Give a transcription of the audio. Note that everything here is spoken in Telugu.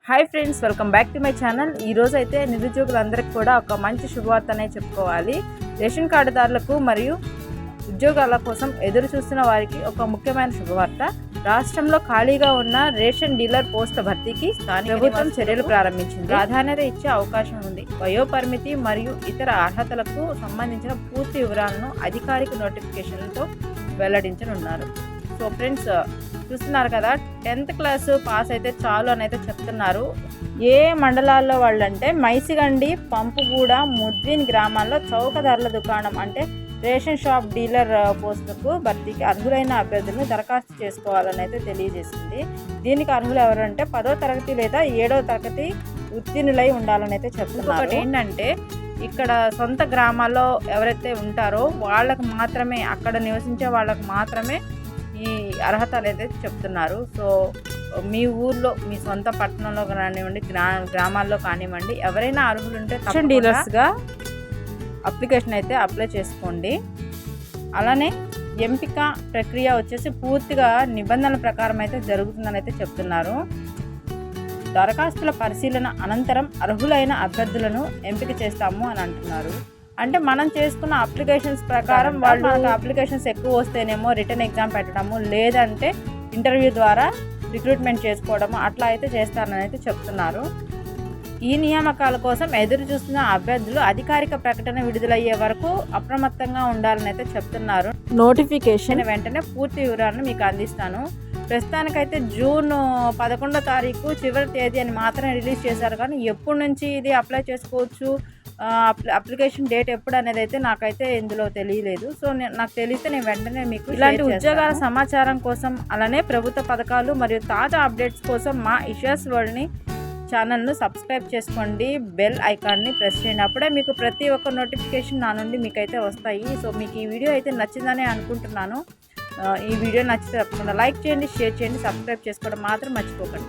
Hi friends, welcome back to my channel. ఈరోజు అయితే నిరుద్యోగులందరికీ కూడా ఒక మంచి శుభవార్త అనే చెప్పుకోవాలి. రేషన్ కార్డుదారులకు మరియు ఉద్యోగాల కోసం ఎదురు చూస్తున్న వారికి ఒక ముఖ్యమైన శుభవార్త. రాష్ట్రంలో ఖాళీగా ఉన్న రేషన్ డీలర్ పోస్టుల భర్తీకి ప్రభుత్వం చర్యలు ప్రారంభించింది. ప్రాధాన్యత ఇచ్చే అవకాశం ఉంది. వయోపరిమితి మరియు ఇతర అర్హతలకు సంబంధించిన పూర్తి వివరాలను అధికారిక నోటిఫికేషన్లతో వెల్లడించనున్నారు. సో ఫ్రెండ్స్, చూస్తున్నారు కదా, 10th క్లాస్ పాస్ అయితే చాలు అని అయితే చెప్తున్నారు. ఏ మండలాల్లో వాళ్ళంటే మైసిగండి, పంపుగూడ, ముద్విన్ గ్రామాల్లో చౌక ధరల దుకాణం అంటే రేషన్ షాప్ డీలర్ పోస్టులకు భర్తీకి అర్హులైన అభ్యర్థులను దరఖాస్తు చేసుకోవాలని అయితే తెలియజేసింది. దీనికి అర్హులు ఎవరంటే 10వ తరగతి లేదా 7వ తరగతి ఉత్తీర్ణులై ఉండాలని అయితే చెప్తున్నారు. ఒకటి ఏంటంటే, ఇక్కడ సొంత గ్రామాల్లో ఎవరైతే ఉంటారో వాళ్ళకు మాత్రమే, అక్కడ నివసించే వాళ్ళకు మాత్రమే ఈ అర్హత అనేది చెప్తున్నారు. సో మీ ఊర్లో, మీ సొంత పట్టణంలో కానివ్వండి, గ్రామాల్లో కానివ్వండి, ఎవరైనా అర్హులు ఉంటే రేషన్ డీలర్స్గా అప్లికేషన్ అయితే అప్లై చేసుకోండి. అలానే ఎంపిక ప్రక్రియ వచ్చేసి పూర్తిగా నిబంధనల ప్రకారం అయితే జరుగుతుందని అయితే చెప్తున్నారు. దరఖాస్తుల పరిశీలన అనంతరం అర్హులైన అభ్యర్థులను ఎంపిక చేస్తాము అని అంటున్నారు. అంటే మనం చేసుకున్న అప్లికేషన్స్ ప్రకారం వాళ్ళు అప్లికేషన్స్ ఎక్కువ వస్తేనేమో రిటర్న్ ఎగ్జామ్ పెట్టడము, లేదంటే ఇంటర్వ్యూ ద్వారా రిక్రూట్మెంట్ చేసుకోవడము, అట్లా అయితే చేస్తారని అయితే చెప్తున్నారు. ఈ నియామకాల కోసం ఎదురు చూస్తున్న అభ్యర్థులు అధికారిక ప్రకటన విడుదలయ్యే వరకు అప్రమత్తంగా ఉండాలని అయితే చెప్తున్నారు. నోటిఫికేషన్ వెంటనే పూర్తి వివరాలను మీకు అందిస్తాను. ప్రస్తుతానికైతే జూన్ 11వ తారీఖు చివరి తేదీ అని మాత్రమే రిలీజ్ చేశారు. కానీ ఎప్పటి నుంచి ఇది అప్లై చేసుకోవచ్చు, అప్లికేషన్ డేట్ ఎప్పుడు అనేది అయితే నాకైతే ఇందులో తెలియలేదు. సో నాకు తెలిస్తే నేను వెంటనే మీకు ఇలాంటి ఉద్యోగాల సమాచారం కోసం, అలానే ప్రభుత్వ పథకాలు మరియు తాజా అప్డేట్స్ కోసం మా ఇషాస్ వరల్డ్ని ఛానల్ను సబ్స్క్రైబ్ చేసుకోండి. బెల్ ఐకాన్ని ప్రెస్ చేయండి. అప్పుడే మీకు ప్రతి ఒక్క నోటిఫికేషన్ నా నుండి మీకైతే వస్తాయి. సో మీకు ఈ వీడియో అయితే నచ్చిందని అనుకుంటున్నాను. ఈ వీడియో నచ్చితే తప్పకుండా లైక్ చేయండి, షేర్ చేయండి, సబ్స్క్రైబ్ చేసుకోవడం మాత్రం మర్చిపోకండి.